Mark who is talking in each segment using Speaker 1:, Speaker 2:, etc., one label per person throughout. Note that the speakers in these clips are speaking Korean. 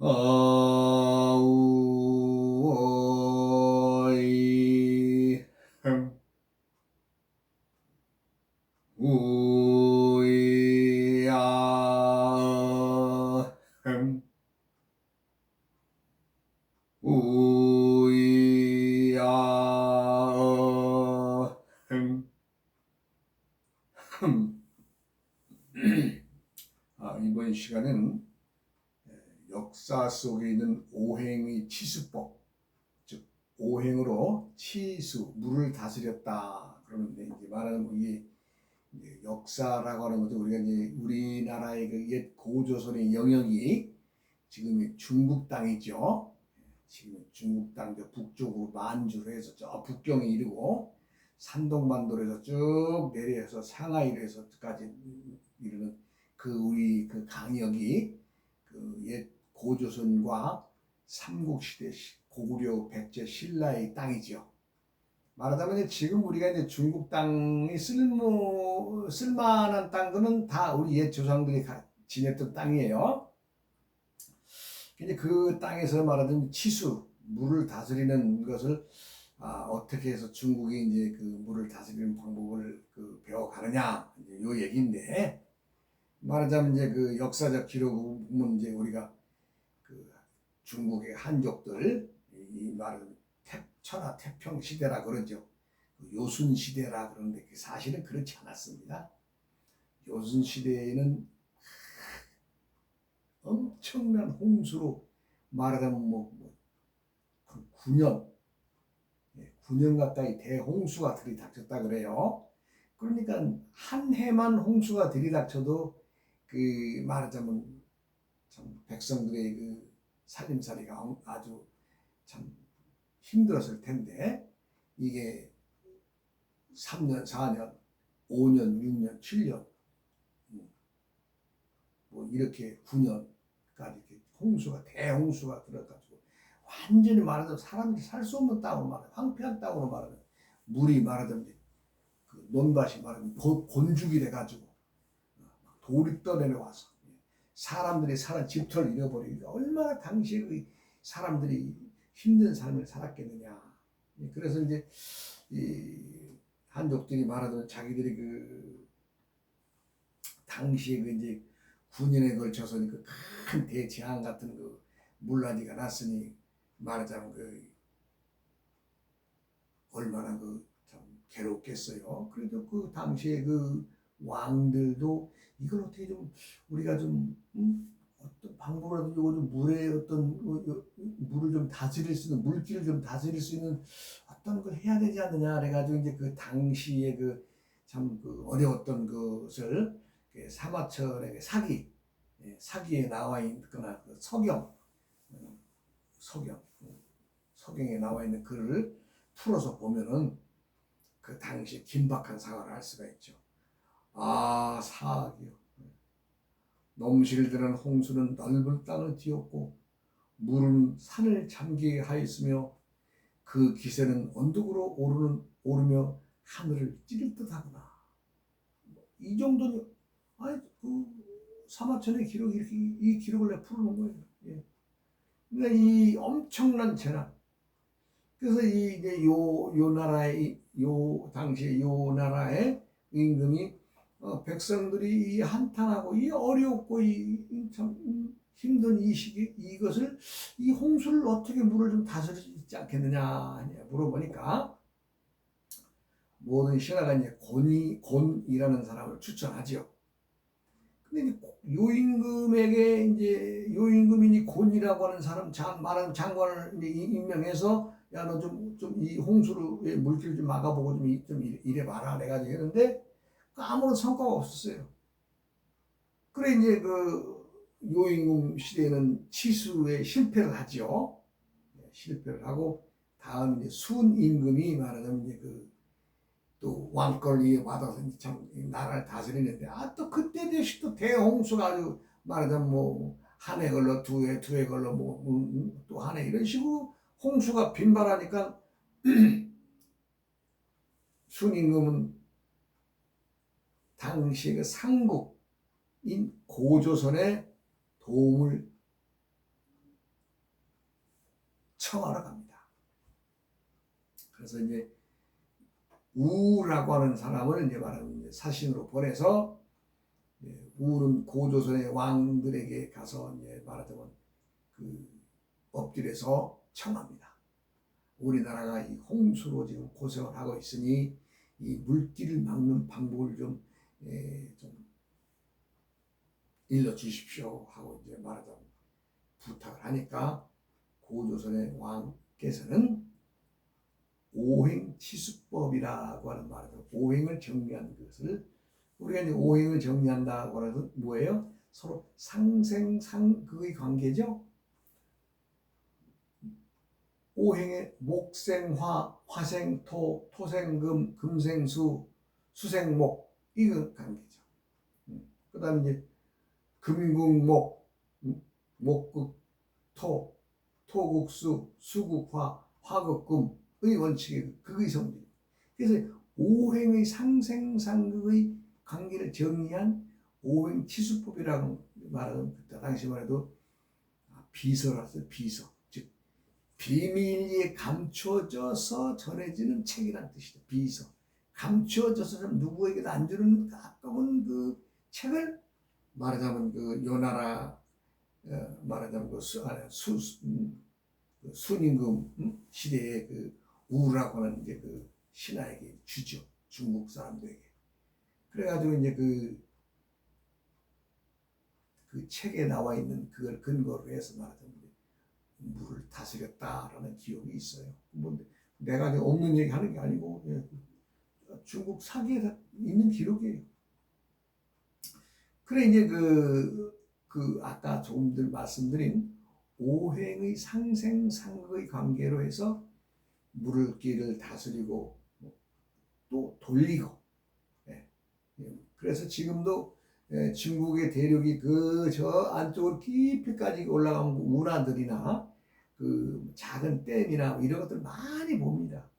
Speaker 1: 어이 우야 우야 이번 시간은 역사 속에 있는 오행의 치수법, 즉 오행으로 치수, 물을 다스렸다 그러는데, 이제 말하는 이게 이제 역사라고 하는 것도 우리가 이제 우리나라의 그 옛 고조선의 영역이 지금의 중국 땅이죠. 지금 중국 땅 북쪽으로 만주로 해서 저 북경에 이르고 산동반도에서 쭉 내려서 상하이로 해서까지 이르는 그 우리 그 강역이 그 옛 고조선과 삼국시대 고구려 백제 신라의 땅이죠. 말하자면 지금 우리가 이제 중국 땅이 쓸만한 땅들은 다 우리 옛 조상들이 지냈던 땅이에요. 근데 그 땅에서 말하자면 치수, 물을 다스리는 것을 어떻게 해서 중국이 이제 그 물을 다스리는 방법을 배워가느냐, 이제 요 얘기인데, 말하자면 이제 그 역사적 기록을 보면 이제 우리가 그 중국의 한족들, 이 말은 천하 태평 시대라 그러죠. 요순 시대라 그러는데 사실은 그렇지 않았습니다. 요순 시대에는 엄청난 홍수로 말하자면 9년 9년 가까이 대홍수가 들이닥쳤다 그래요. 그러니까 한 해만 홍수가 들이닥쳐도 그 말하자면 참 백성들의 그 살림살이가 아주 참 힘들었을 텐데, 이게 3년, 4년, 5년, 6년, 7년 뭐 이렇게 9년까지 이렇게 홍수가 대홍수가 들어가지고 완전히 말하자면 사람들이 살 수 없는 땅으로 말하면 황폐한 땅으로 말하면 물이 말하자면 그 논밭이 말하면 곤죽이 돼가지고 돌이 떠내려와서 사람들이 사는 집터를 잃어버리니까 얼마나 당시에 사람들이 힘든 삶을 살았겠느냐. 그래서 이제 이 한족들이 말하자면 자기들이 그 당시에 그 이제 9년에 걸쳐서 그 큰 대재앙 같은 그 물난리가 났으니 말하자면 그 얼마나 그 참 괴롭겠어요. 그래도 그 당시에 그 왕들도 이걸 어떻게 좀 우리가 좀 어떤 방법으로든 이거 좀 물에 어떤 물을 좀 다스릴 수 있는 물기를 좀 다스릴 수 있는 어떤 걸 해야 되지 않느냐 그래가지고 이제 그 당시에 그 참 그 어려웠던 것을 사마천의 사기에 나와 있거나 그 서경에 나와 있는 글을 풀어서 보면은 그 당시 긴박한 상황을 알 수가 있죠. 사기요. 넘실드는 홍수는 넓은 땅을 뒤엎고 물은 산을 잠기게 하였으며 그 기세는 언덕으로 오르며 하늘을 찌를 듯하구나. 이 정도는 그 사마천의 기록 이렇게 이 기록을 내가 풀어놓은 거예요. 예. 그러니까 이 엄청난 재난. 그래서 이제 요 나라의 요 당시에 요 나라의 임금이 백성들이 이 한탄하고 이 어렵고 이 참 힘든 이 시기 이것을 이 홍수를 어떻게 물을 좀 다스릴 수 있지 않겠느냐 물어보니까 모든 신하가 이제 곤이라는 사람을 추천하지요. 근데 요 임금에게 이제 요 임금이 곤이라고 하는 사람 말하는 장관을 임명해서 야 너 좀 이 홍수를 물길 좀 막아보고 좀 이래봐라 내가지고 했는데 아무런 성과가 없었어요. 그래 이제 그 요임금 시대에는 치수에 실패를 하죠. 실패를 하고 다음 이제 순 임금이 말하자면 이제 또 왕권이 받아서 참 나라를 다스리는데 또 그때 대시 또 대홍수가 아주 말하자면 한 해 걸러 두 해 걸러 또 한 해 이런 식으로 홍수가 빈발하니까 순 임금은 당시 그 상국인 고조선의 도움을 청하러 갑니다. 그래서 이제 우라고 하는 사람을 이제 말하는 사신으로 보내서 우는 고조선의 왕들에게 가서 이제 말하자면 그 엎드려서 청합니다. 우리나라가 이 홍수로 지금 고생을 하고 있으니 이 물길을 막는 방법을 좀 일러 주십시오 하고 이제 말하자면 부탁을 하니까 고조선의 왕께서는 오행치수법이라고 하는 말을 오행을 정리한 것을 우리가 이제 오행을 정리한다고 하는 것은 뭐예요? 서로 상생상극의 관계죠. 오행의 목생화, 화생토, 토생금, 금생수, 수생목 이거 관계죠. 그 다음에 이제 금국목, 목극토, 토국수, 수국화, 화극금의 원칙이 극의 성질. 그래서 오행의 상생상극의 관계를 정리한 오행치수법이라고 말하는 그때 당시 말해도 비서라서 비서. 즉 비밀리에 감춰져서 전해지는 책이라는 뜻이죠. 비서. 감춰져서 좀 누구에게도 안 주는 가까운 그 책을 말하자면 그 요나라 말하자면 그 순임금 시대의 그 우라고 하는 이제 그 신하에게 주죠. 중국 사람들에게. 그래가지고 이제 그 책에 나와 있는 그걸 근거로 해서 말하자면 물을 다스렸다라는 기록이 있어요. 뭐 내가 없는 얘기 하는 게 아니고 중국 사기에 있는 기록이에요. 그래 이제 그 아까 조금들 말씀드린 오행의 상생상극의 관계로 해서 물길을 다스리고 또 돌리고 그래서 지금도 중국의 대륙이 그 저 안쪽으로 깊이까지 올라가면 운하들이나 그 작은 댐이나 이런 것들 많이 봅니다.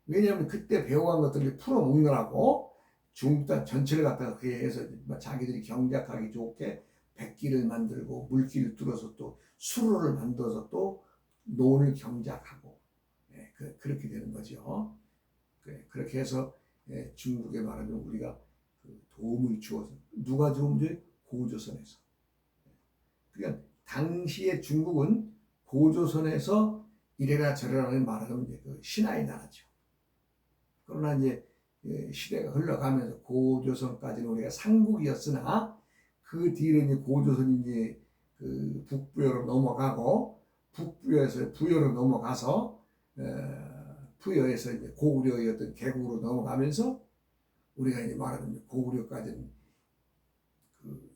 Speaker 1: 왜냐하면 그때 배워간 것들을 풀어먹느라고 중국 땅 전체를 갖다가 그에 해서 자기들이 경작하기 좋게 백기를 만들고 물길을 뚫어서 또 수로를 만들어서 또 논을 경작하고 그렇게 되는 거죠. 그렇게 해서 중국에 말하면 우리가 도움을 주어서 누가 도움 줘요? 고조선에서. 그러니까 당시에 중국은 고조선에서 이래라 저래라 말하면 이제 그 신하의 나라죠. 그러나 이제 시대가 흘러가면서 고조선까지는 우리가 상국이었으나 그 뒤에 이제 고조선이 이제 그 북부여로 넘어가고 북부여에서 부여로 넘어가서 부여에서 이제 고구려의 어떤 계국으로 넘어가면서 우리가 이제 말하는 고구려까지는 그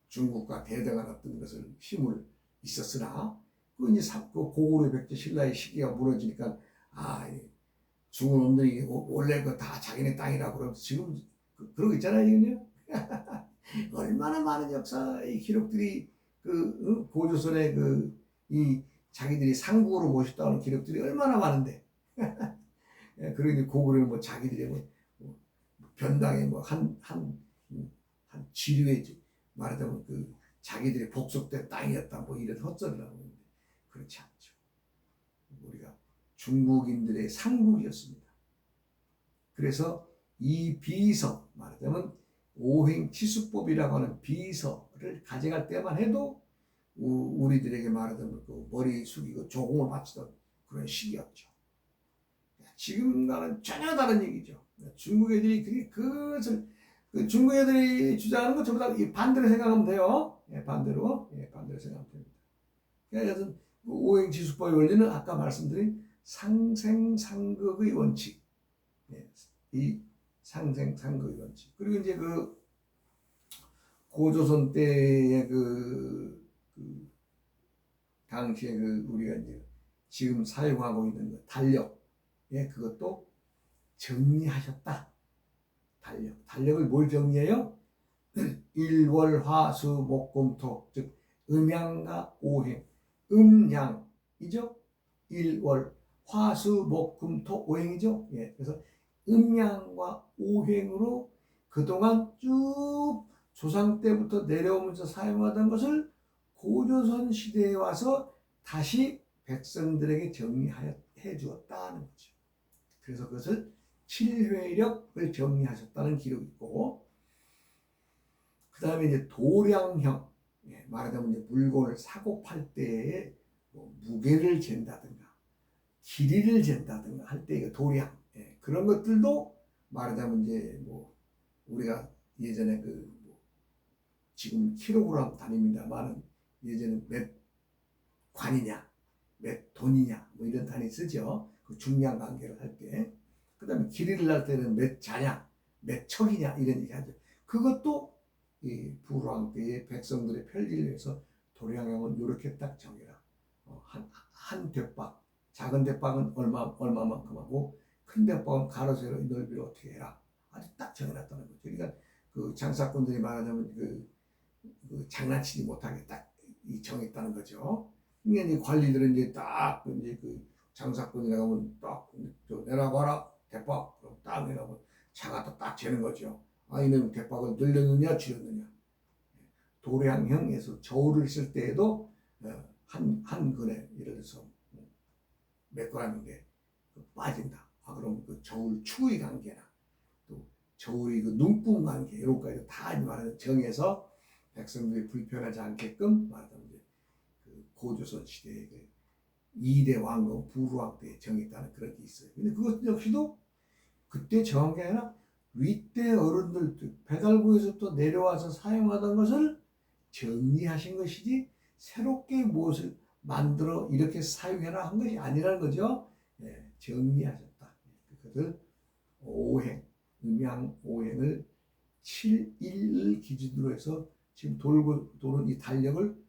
Speaker 1: 중국과 대등한 어떤 것을 힘을 있었으나 그 이제 고구려 백제 신라의 시기가 무너지니까 중국 놈들이 원래 그 다 자기네 땅이라고 그러면서 지금 그러고 있잖아요. 얼마나 많은 역사의 기록들이 고조선의 이 자기들이 상국으로 모셨다는 기록들이 얼마나 많은데 그러니 고구려는 뭐 자기들의 변당에 한 지류에 말하자면 그 자기들의 복속된 땅이었다 이런 헛소리를 하고 있는데 그렇지 않죠. 우리가 중국인들의 상국이었습니다. 그래서 이 비서 말하자면 오행치수법이라고 하는 비서를 가져갈 때만 해도 우리들에게 말하자면 그 머리 숙이고 조공을 바치던 그런 시기였죠. 지금과는 전혀 다른 얘기죠. 중국 애들이 그것을 중국 애들이 주장하는 것 전부 다 반대로 생각하면 돼요. 반대로 생각하면 됩니다. 그래서 오행치수법의 원리는 아까 말씀드린 상생상극의 원칙, 이 상생상극의 원칙. 그리고 이제 그 고조선 때의 당시에 우리가 이제 지금 사용하고 있는 달력, 그것도 정리하셨다. 달력을 뭘 정리해요? 일월화수목금토, 즉 음양과 오행, 음양이죠. 일월 화수목금토 오행이죠. 그래서 음양과 오행으로 그동안 쭉 조상 때부터 내려오면서 사용하던 것을 고조선 시대에 와서 다시 백성들에게 정리하여 해 주었다는 거죠. 그래서 그것을 칠회력을 정리하셨다는 기록이 있고, 그 다음에 이제 도량형, 말하자면 이제 물건을 사고 팔 때에 뭐 무게를 잰다든가 길이를 잰다든가 할 때 도량, 그런 것들도 말하자면 이제 뭐 우리가 예전에 뭐 지금 킬로그램 단위입니다만은 예전에 몇 관이냐, 몇 돈이냐 뭐 이런 단위 쓰죠. 그 중량 관계를 할 때. 그 다음에 길이를 할 때는 몇 자냐, 몇 척이냐 이런 얘기 하죠. 그것도 이 부왕 때의 백성들의 편리를 위해서 도량형은 이렇게 딱 정해라. 한 대박, 작은 대박은 얼마만큼 하고 큰 대박은 가로 세로 넓이를 어떻게 해라. 아주 딱 정해놨다는 거죠. 그러니까 그 장사꾼들이 말하자면 그 장난치지 못하게 딱 정했다는 거죠. 그러니까 관리들은 이제 딱 이제 그 장사꾼이라고 하면 딱 내놔봐라 대박 그럼 딱 내놔보면 차가 딱 재는 거죠. 아 이놈 대박을 늘렸느냐 줄였느냐. 도량형에서 저울을 쓸 때에도 한 근에 예를 들어서 몇 g인데 빠진다. 아 그럼 그 저울 추의 관계나 또 저울이 그 눈금 관계 이런 거까지 다 말하는 정해서 백성들이 불편하지 않게끔 말하자면 이제 그 고조선 시대의 그 2대 왕국 부루왕 때 정했다는 그런 게 있어요. 근데 그것 역시도 그때 정한 게 아니라 윗대 어른들 배달부에서 또 내려와서 사용하던 것을 정리하신 것이지 새롭게 무엇을 만들어 이렇게 사용해라 한 것이 아니라는 거죠. 정리하셨다. 그것을 오행, 음양 오행을 7일 기준으로 해서 지금 도는 이 달력을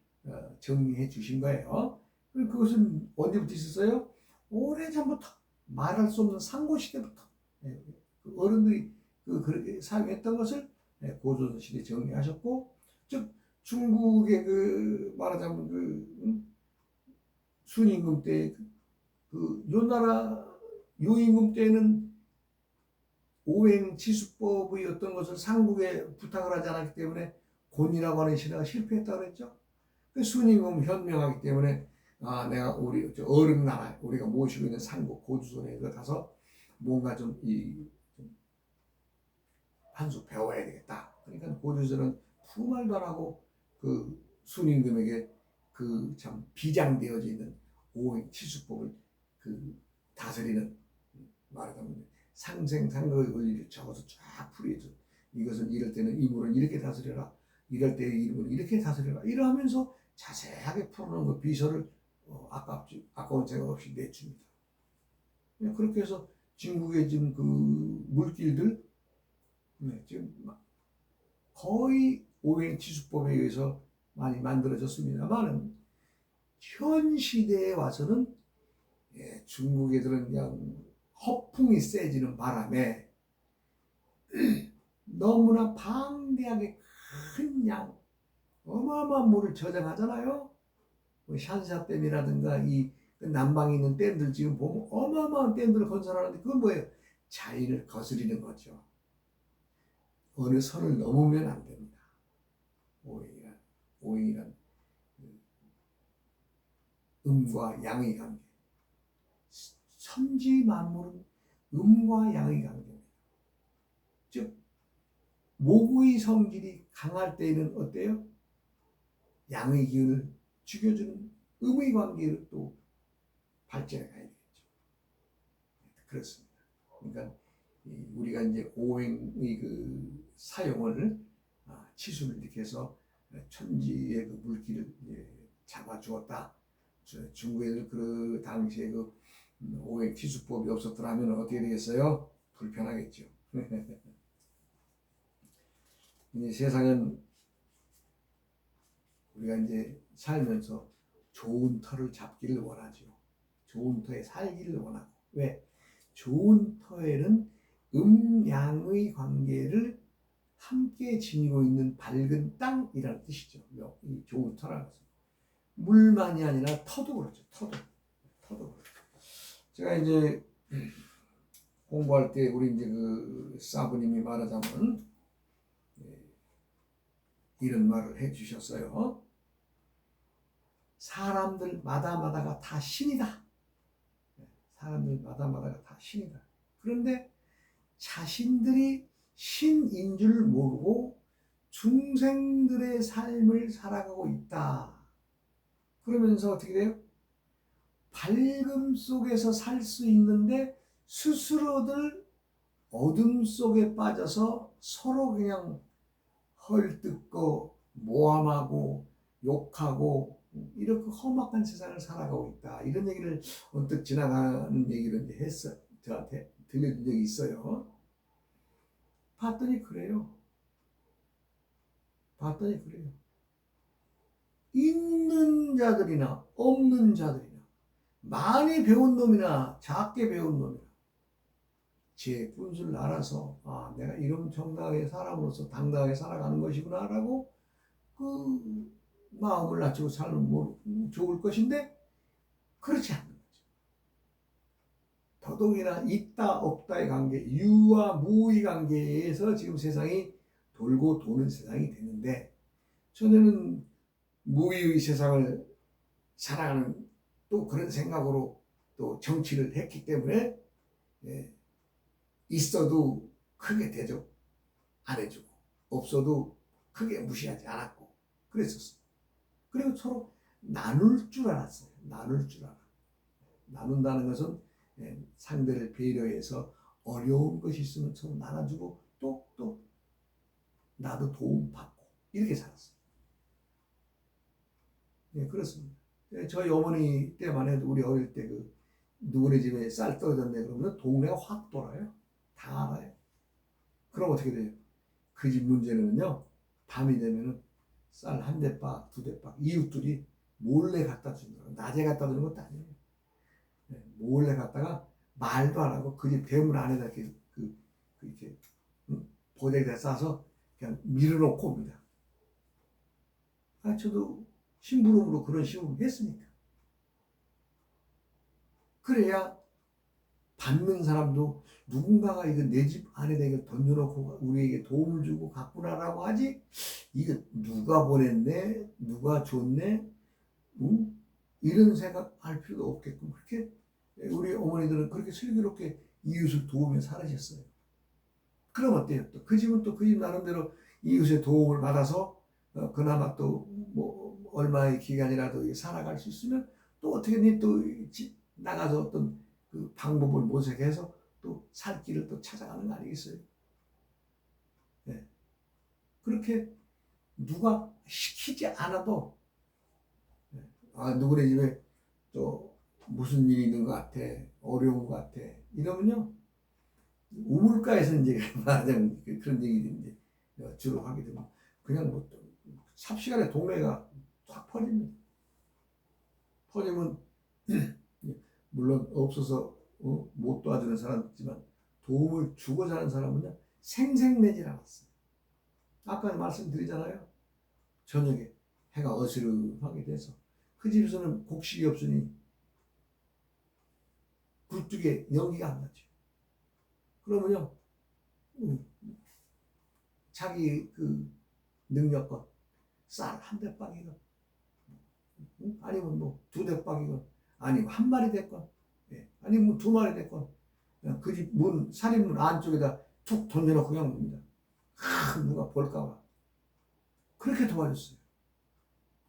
Speaker 1: 정리해 주신 거예요. 그것은 언제부터 있었어요? 오래전부터 말할 수 없는 상고시대부터 그 어른들이 그렇게 사용했던 것을 고조선 시대에 정리하셨고, 즉 중국의 그 말하자면 순임금 때 요 나라 요임금 때는 오행치수법의 어떤 것을 상국에 부탁을 하지 않았기 때문에 곤이라고 하는 시대가 실패했다고 그랬죠. 그 순임금 현명하기 때문에 아 내가 우리 어른 나라 우리가 모시고 있는 상국 고조선에 가서 뭔가 좀 한 수 배워야 되겠다. 그러니까 고조선은 푸말도 안 하고 그 순임금에게 그 참 비장되어져 있는 오행치수법을 그 다스리는 말하자면 상생상거의 원리를 적어서 쫙 풀이해줘. 이것은 이럴 때는 이물을 이렇게 다스려라. 이럴 때의 이물을 이렇게 다스려라. 이러면서 자세하게 풀어놓은 그 비서를 아까운 생각 없이 내줍니다. 그렇게 해서 중국의 지금 그 물길들 지금 거의 오행치수법에 의해서 많이 만들어졌습니다만은 현 시대에 와서는 중국 애들은 그냥 허풍이 세지는 바람에 너무나 방대하게 큰 양, 어마어마한 물을 저장하잖아요. 뭐 샨샤댐이라든가 이 남방에 있는 댐들 지금 보면 어마어마한 댐들을 건설하는데 그건 뭐예요? 자연을 거스리는 거죠. 어느 선을 넘으면 안 됩니다. 오행이란 음과 양의 관계. 천지 만물은 음과 양의 관계입니다. 즉 모구의 성질이 강할 때에는 어때요? 양의 기운을 죽여주는 음의 관계를 또 발전해 가야 되겠죠. 그렇습니다. 그러니까 우리가 이제 오행의 그 사용을 치수를 이렇게 해서 천지의 그 물기를 잡아주었다. 중국에서 그 당시에 그 오행 치수법이 없었더라면 어떻게 되겠어요? 불편하겠죠. 이제 세상은 우리가 이제 살면서 좋은 터를 잡기를 원하죠. 좋은 터에 살기를 원하고. 왜? 좋은 터에는 음양의 관계를 함께 지니고 있는 밝은 땅이라는 뜻이죠. 이 좋은 터라는 것은. 물만이 아니라 터도 그렇죠. 터도 그렇죠. 제가 이제 공부할 때 우리 이제 그 사부님이 말하자면 이런 말을 해주셨어요. 사람들마다가 다 신이다. 사람들마다가 다 신이다. 그런데 자신들이 신인 줄 모르고 중생들의 삶을 살아가고 있다. 그러면서 어떻게 돼요? 밝음 속에서 살 수 있는데 스스로들 어둠 속에 빠져서 서로 그냥 헐뜯고 모함하고 욕하고 이렇게 험악한 세상을 살아가고 있다. 이런 얘기를 언뜻 지나가는 얘기를 이제 했어. 저한테 들려준 적이 있어요. 봤더니 그래요. 있는 자들이나 없는 자들이나 많이 배운 놈이나 작게 배운 놈이나 제 분수를 알아서 내가 이런 정당하게 사람으로서 당당하게 살아가는 것이구나 라고 그 마음을 낮추고 살면 좋을 것인데 그렇지 않는 거죠. 더더욱이나 있다 없다의 관계, 유와 무의 관계에서 지금 세상이 돌고 도는 세상이 됐는데 전에는 무의 세상을 살아가는 또 그런 생각으로 또 정치를 했기 때문에 있어도 크게 대접 안 해주고 없어도 크게 무시하지 않았고 그랬었어요. 그리고 서로 나눌 줄 알았어요. 나눌 줄 알아. 나눈다는 것은 상대를 배려해서 어려운 것이 있으면 서로 나눠주고 또 나도 도움받고 이렇게 살았어요. 그렇습니다. 저희 어머니 때만 해도 우리 어릴 때 그 누구네 집에 쌀 떨어졌네 그러면 동네가 확 돌아요. 다 알아요. 그럼 어떻게 돼요? 그 집 문제는요. 밤이 되면은 쌀 한 대박, 두 대박 이웃들이 몰래 갖다 주는 낮에 갖다 주는 것도 아니에요. 몰래 갖다가 말도 안 하고 그 집 대문 안에다 이렇게 보자기에다 싸서 그냥 밀어놓고 옵니다. 저도 심부름으로 그런 식으로 했으니까. 그래야 받는 사람도 누군가가 이거 내 집 안에다 이거 던져놓고 우리에게 도움을 주고 갔구나라고 하지 이거 누가 보냈네 누가 줬네 이런 생각할 필요도 없게끔 그렇게 우리 어머니들은 그렇게 슬기롭게 이웃을 도우며 살으셨어요. 그럼 어때요? 또 그 집은 또 그 집 나름대로 이웃의 도움을 받아서 그나마 또 뭐 얼마의 기간이라도 살아갈 수 있으면 또 어떻게든 또 나가서 어떤 그 방법을 모색해서 또 살 길을 또 찾아가는 거 아니겠어요? 네. 그렇게 누가 시키지 않아도 누구네 집에 또 무슨 일이 있는 것 같아 어려운 것 같아 이러면요 우물가에서 이제 말하자면 그런 얘기들이 이제 주로 하게 되면 그냥 뭐 삽시간에 동네가 확 퍼집니다. 퍼지면 물론 없어서 못 도와주는 사람 있지만 도움을 주고자 하는 사람은요 생색내질 않았어요. 아까 말씀드리잖아요. 저녁에 해가 어스름하게 돼서 그 집에서는 곡식이 없으니 굴뚝에 연기가 안 나죠. 그러면요 자기 그 능력껏 쌀 한 대박이건 아니면 뭐 두 대박이건 아니면 한 마리 됐건 아니면 뭐 두 마리 됐건 그 집 문 살인문 안쪽에다 툭 던져놓고 그냥 옵니다. 누가 볼까봐 그렇게 도와줬어요.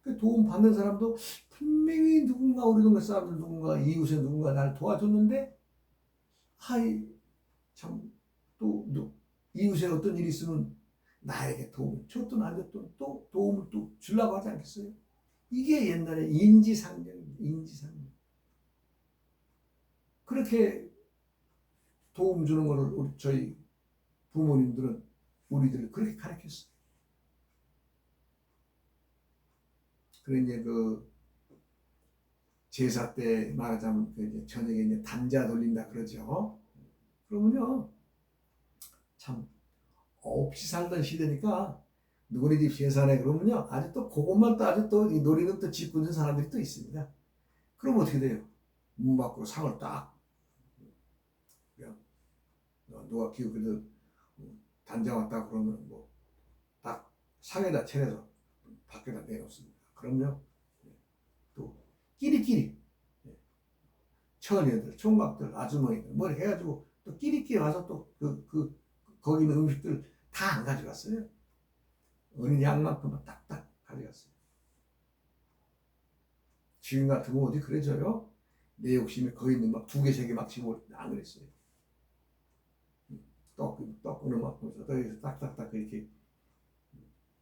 Speaker 1: 그 도움 받는 사람도 분명히 누군가 우리 동네 사람들 누군가 이웃에 누군가 나를 도와줬는데 참 또 이웃에 어떤 일이 있으면 나에게 도움을 줬든 안 줬든 또 도움을 또 주려고 하지 않겠어요? 이게 옛날에 인지상정입니다. 인지상정. 그렇게 도움 주는 거를 저희 부모님들은 우리들을 그렇게 가르쳤어요. 그래 이제 그 제사 때 말하자면 이제 저녁에 이제 단자 돌린다 그러죠. 그러면요 참 없이 살던 시대니까 누구네 집 제사네 그러면요 아주 또 그것만 또 아주 또 노리는 또 짓궂은 사람들이 또 있습니다. 그럼 어떻게 돼요? 문 밖으로 상을 딱 그냥 누가 기웃기웃 단자 왔다 그러면 뭐 딱 상에다 차려서 밖에다 내놓습니다. 그럼요 또 끼리끼리 처녀들, 총각들, 아주머니들 뭐 해가지고 또 끼리끼리 와서 또 거기 있는 음식들 다 안 가져갔어요. 어느 양만큼만 딱딱 가져갔어요. 지금 같으면 어디 그래져요? 내 욕심이 거기 있는 막 2개, 3개 막 집어 안 그랬어요. 떡을 막 떠서 딱딱딱 이렇게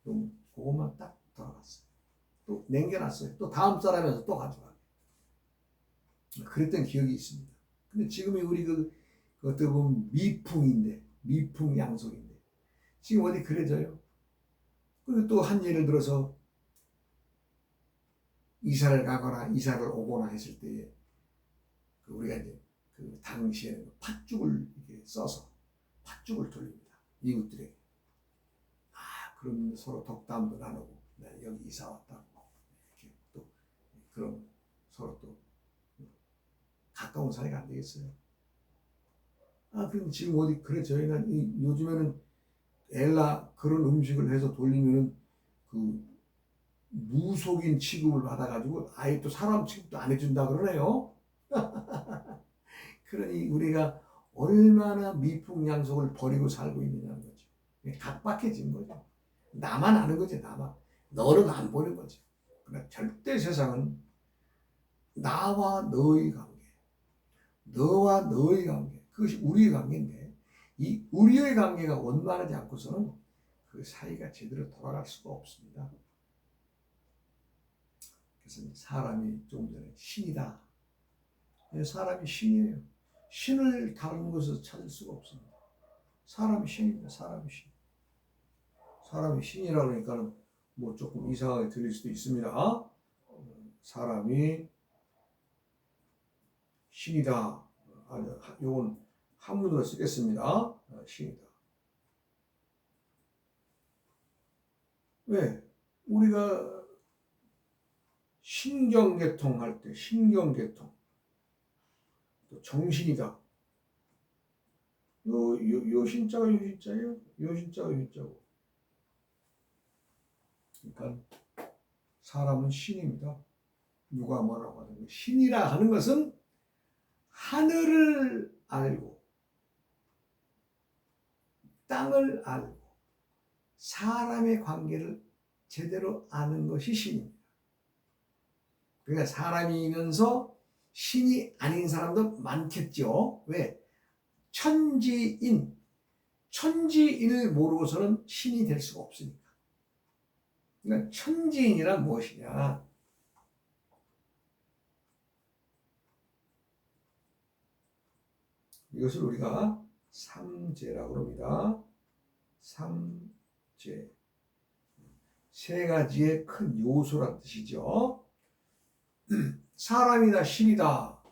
Speaker 1: 좀 그것만 딱 돌아갔어요. 또 남겨놨어요. 또 다음 사람에서 또 가져가. 그랬던 기억이 있습니다. 근데 지금이 우리 어떻게 보면 미풍인데, 미풍양속인데, 지금 어디 그래져요? 그리고 또 한 예를 들어서 이사를 가거나 이사를 오거나 했을 때에 우리가 이제 당시에는 팥죽을 이렇게 써서 팥죽을 돌립니다. 이웃들에게. 그럼 서로 덕담도 나누고, 여기 이사 왔다고. 이렇게 또, 그럼 서로 또 가까운 사이가 안 되겠어요. 그럼 지금 어디, 그래, 저희는 요즘에는 그런 음식을 해서 돌리면은 무속인 취급을 받아가지고 아예 또 사람 취급도 안 해준다 그러네요. 그러니 우리가 얼마나 미풍양속을 버리고 살고 있느냐는 거죠. 각박해진 거죠. 나만 아는 거지, 나만. 너는 안 보는 거지. 그러나 절대 세상은 나와 너의 관계, 너와 너의 관계, 그것이 우리의 관계인데, 이 우리의 관계가 원만하지 않고서는 그 사이가 제대로 돌아갈 수가 없습니다. 그래서 사람이 조금 전에 신이다. 사람이 신이에요. 신을 다른 곳에서 찾을 수가 없습니다. 사람이 신입니다. 사람이 신. 사람이 신이라고 그러니까 뭐 조금 이상하게 들릴 수도 있습니다. 사람이 신이다. 요건 한문으로 쓰겠습니다. 신이다. 왜? 우리가 신경계통 할 때, 신경계통. 또 정신이다. 요 신자가 요 신자예요? 요 신자가 요 신자고. 그러니까 사람은 신입니다. 누가 뭐라고 하든 신이라 하는 것은 하늘을 알고 땅을 알고 사람의 관계를 제대로 아는 것이 신입니다. 그러니까 사람이면서 신이 아닌 사람도 많겠죠. 왜? 천지인을 모르고서는 신이 될 수가 없으니까. 그러니까 천지인이란 무엇이냐? 이것을 우리가 삼재라고 합니다. 삼재. 3가지의 큰 요소란 뜻이죠. 사람이다, 신이다.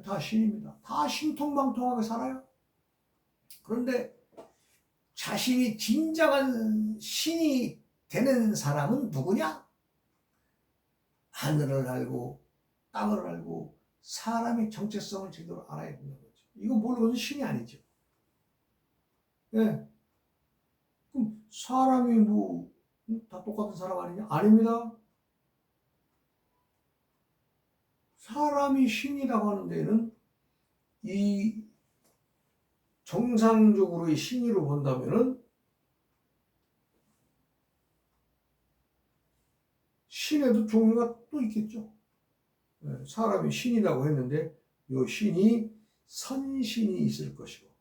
Speaker 1: 다 신입니다. 다 신통방통하게 살아요. 그런데 자신이 진정한 신이 되는 사람은 누구냐? 하늘을 알고 땅을 알고 사람의 정체성을 제대로 알아야 된다는 거죠. 이거 모르고는 신이 아니죠. 네. 그럼 사람이 다 똑같은 사람 아니냐? 아닙니다. 사람이 신이라고 하는 데는 이 정상적으로의 신으로 본다면은 신에도 종류가 또 있겠죠. 사람이 신이라고 했는데 이 신이 선신이 있을 것이고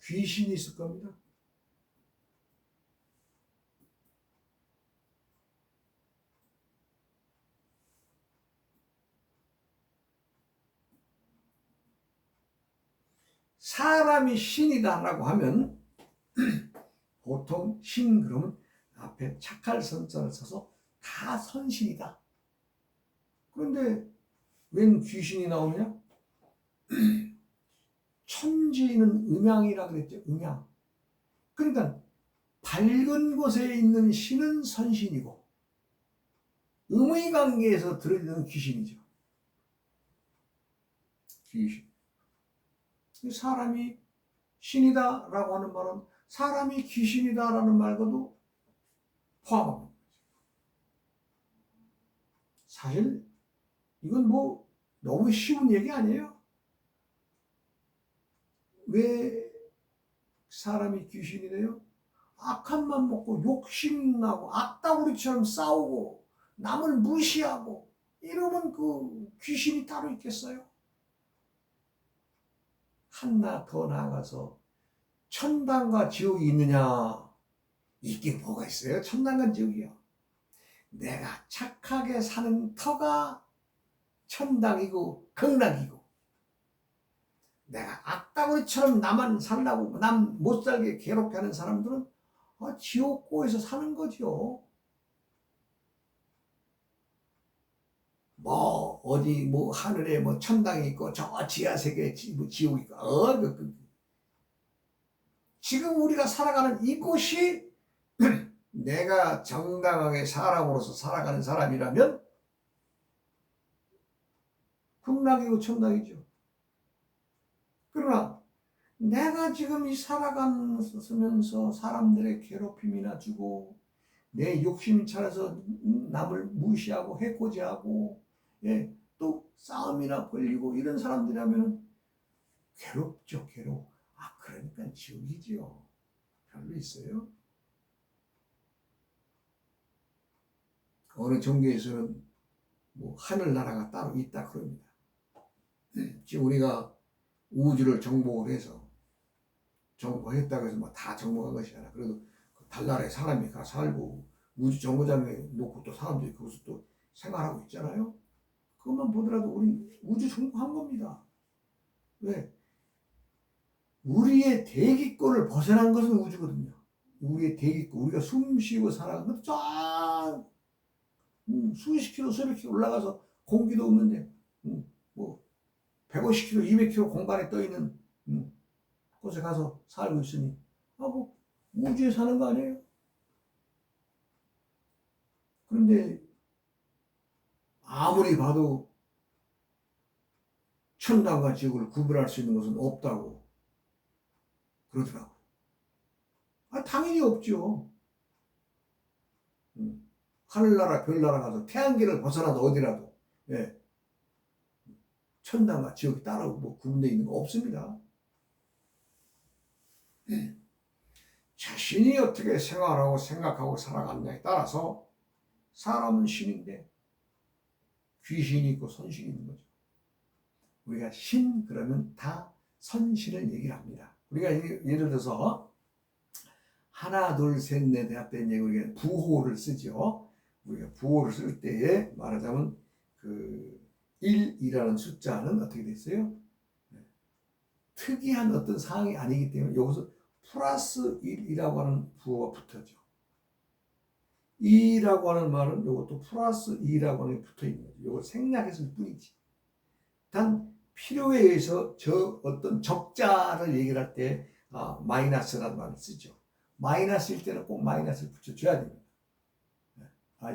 Speaker 1: 귀신이 있을 겁니다. 사람이 신이다라고 하면 보통 신 그러면 앞에 착할 선자를 써서 다 선신이다. 그런데 웬 귀신이 나오냐? 천지는 음양이라 그랬죠. 음양. 그러니까 밝은 곳에 있는 신은 선신이고 음의 관계에서 들어있는 귀신이죠. 귀신. 사람이 신이다라고 하는 말은 사람이 귀신이다라는 말과도 포함합니다. 사실 이건 뭐 너무 쉬운 얘기 아니에요? 왜 사람이 귀신이 돼요? 악한 맘 먹고 욕심나고 악다구리처럼 싸우고 남을 무시하고 이러면 그 귀신이 따로 있겠어요? 하나 더 나아가서 천당과 지옥이 있느냐? 있긴 뭐가 있어요? 천당과 지옥이요. 내가 착하게 사는 터가 천당이고 극락이고, 내가 악다구리처럼 나만 살라고 남 못 살게 괴롭게 하는 사람들은 지옥고에서 사는 거죠. 뭐 어디 뭐 하늘에 뭐 천당이 있고 저 지하 세계에 뭐 지옥이 있고 지금 우리가 살아가는 이곳이 내가 정당하게 사람으로서 살아가는 사람이라면 극락이고 천당이죠. 그러나 내가 지금 이 살아가면서 사람들의 괴롭힘이나 주고 내 욕심이 차려서 남을 무시하고 해코지하고, 예, 또 싸움이나 벌리고 이런 사람들이라면 괴롭죠. 괴로워. 그러니까 지옥이지요. 별로 있어요? 어느 종교에서는 뭐 하늘나라가 따로 있다 그럽니다. 지금 우리가 우주를 정복을 해서 정복했다고 해서 뭐 다 정복한 것이 아니라 그래도 달나라에 사람이 가 살고 우주 정거장에 놓고 또 사람들이 거기서 또 생활하고 있잖아요. 그것만 보더라도 우리 우주 정복한 겁니다. 왜? 우리의 대기권을 벗어난 것은 우주거든요. 우리의 대기권, 우리가 숨 쉬고 살아가는 것도 쫙 수십 킬로, 수백 킬로 올라가서 공기도 없는데 뭐 150킬로, 200킬로 공간에 떠 있는 곳에 가서 살고 있으니 뭐 우주에 사는 거 아니에요? 그런데 아무리 봐도 천당과 지옥을 구분할 수 있는 것은 없다고 그러더라고요. 당연히 없죠. 하늘나라 별나라 가서 태양계를 벗어나도 어디라도, 예, 천당과 지옥이 따로 뭐 구분되어 있는 거 없습니다. 자신이 어떻게 생활하고 생각하고 살아가느냐에 따라서 사람은 신인데 귀신이 있고 선신이 있는 거죠. 우리가 신 그러면 다 선신을 얘기를 합니다. 우리가 예를 들어서 하나 둘 셋 넷 할때 우리가 부호를 쓰죠. 우리가 부호를 쓸 때에 말하자면 그 1이라는 숫자는 어떻게 됐어요? 특이한 어떤 사항이 아니기 때문에 여기서 플러스 1이라고 하는 부호가 붙어죠. 2라고 하는 말은 이것도 플러스 2라고 하는 게 붙어 있는 거죠. 이걸 생략했을 뿐이지. 단 필요에 의해서 저 어떤 적자를 얘기를 할 때 마이너스라는 말을 쓰죠. 마이너스일 때는 꼭 마이너스를 붙여줘야 됩니다.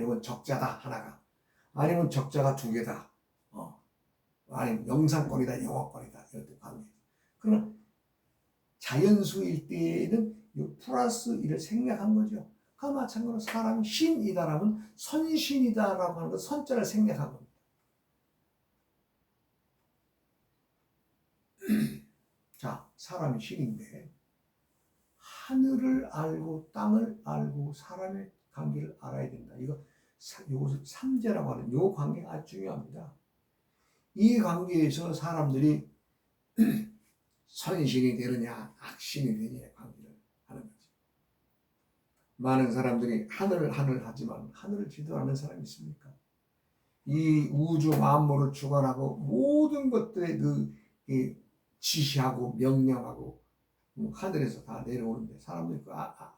Speaker 1: 이건 적자다 하나가, 아니면 적자가 두 개다, 아니면 영상권이다 영어권이다 이런 관계. 그러나 자연수일 때는 이 플러스 1을 생략한 거죠. 그 마찬가지로 사람이 신이다라면 선신이다라고 하는 것 선자를 생략한 겁니다. 자, 사람이 신인데 하늘을 알고 땅을 알고 사람의 관계를 알아야 된다. 이것을 삼재라고 하는 이 관계가 아주 중요합니다. 이 관계에서 사람들이 선신이 되느냐 악신이 되느냐의 관계를 하는 거죠. 많은 사람들이 하늘 하지만 하늘을 지도하는 사람이 있습니까? 이 우주 만물을 주관하고 모든 것들의 지시하고 명령하고 하늘에서 다 내려오는데 사람들이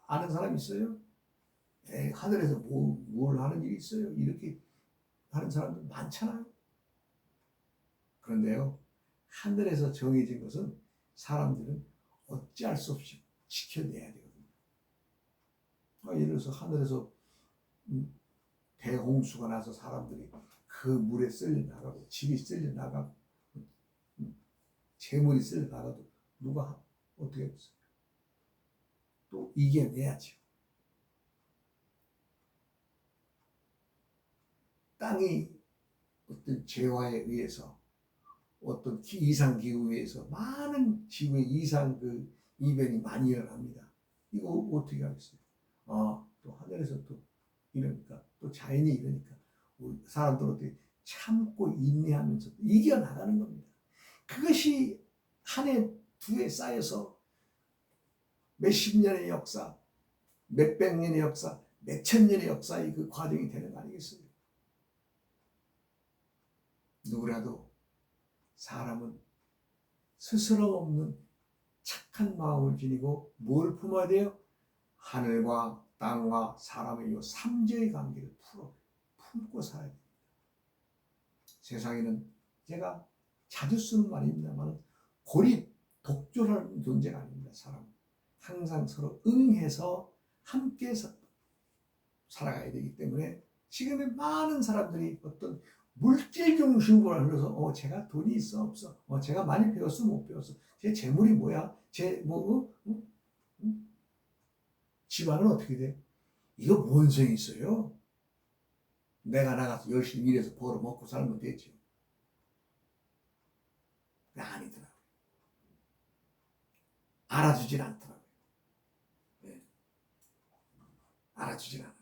Speaker 1: 아는 사람이 있어요? 하늘에서 뭘 하는 일이 있어요? 이렇게 하는 사람들 많잖아요. 그런데요, 하늘에서 정해진 것은 사람들은 어찌할 수 없이 지켜내야 되거든요. 예를 들어서 하늘에서 대홍수가 나서 사람들이 그 물에 쓸려 나가고 집이 쓸려 나가고 재물이 쓸려 나가도 누가 어떻게 했어요? 또 이겨내야죠. 땅이 어떤 재화에 의해서 어떤 이상 기후에 의해서 많은 지구의 이상 그 이변이 많이 일어납니다. 이거 어떻게 하겠어요? 또 하늘에서 또 이러니까 또 자연이 이러니까 사람들 어떻게 참고 인내하면서 이겨나가는 겁니다. 그것이 한 해, 두 해 쌓여서 몇십 년의 역사, 몇백 년의 역사, 몇천 년의 역사의 그 과정이 되는 거 아니겠어요? 누구라도 사람은 스스럼 없는 착한 마음을 지니고 뭘 품어야 돼요? 하늘과 땅과 사람의 이 삼재의 관계를 품고 살아야 됩니다. 세상에는 제가 자주 쓰는 말입니다만 고립, 독존하는 존재가 아닙니다. 사람 항상 서로 응해서 함께 살아가야 되기 때문에 지금의 많은 사람들이 어떤 물질 중심으로 흘러서 제가 돈이 있어 없어, 제가 많이 배웠어 못 배웠어, 제 재물이 뭐야, 집안은 어떻게 돼? 이거 뭔 소용이 있어요? 내가 나가서 열심히 일해서 벌어 먹고 살면 되죠. 아니더라고요. 알아주질 않더라고요. 네. 알아주질 않아요.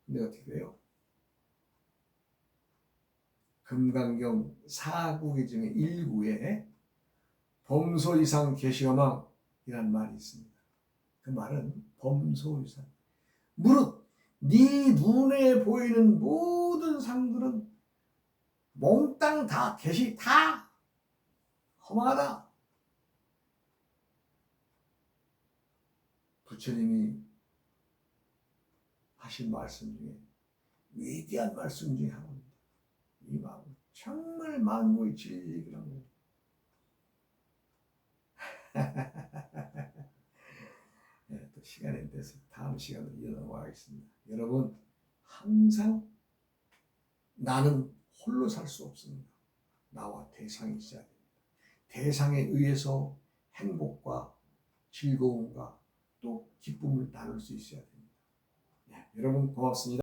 Speaker 1: 근데 어떻게 돼요? 금강경 4구기 중에 1구에 범소이상 계시어망이라는 말이 있습니다. 그 말은 범소이상, 무릇 네 눈에 보이는 모든 상들은 몽땅 다 계시 다 허망하다. 부처님이 하신 말씀 중에 위대한 말씀 중에 하나입니다. 이 마음 정말 만고의 진리라고. 네, 또 시간이 돼서 다음 시간으로 이어나가겠습니다. 여러분 항상 나는 홀로 살 수 없습니다. 나와 대상이 있어야 됩니다. 대상에 의해서 행복과 즐거움과 또 기쁨을 나눌 수 있어야 됩니다. 네, 여러분 고맙습니다.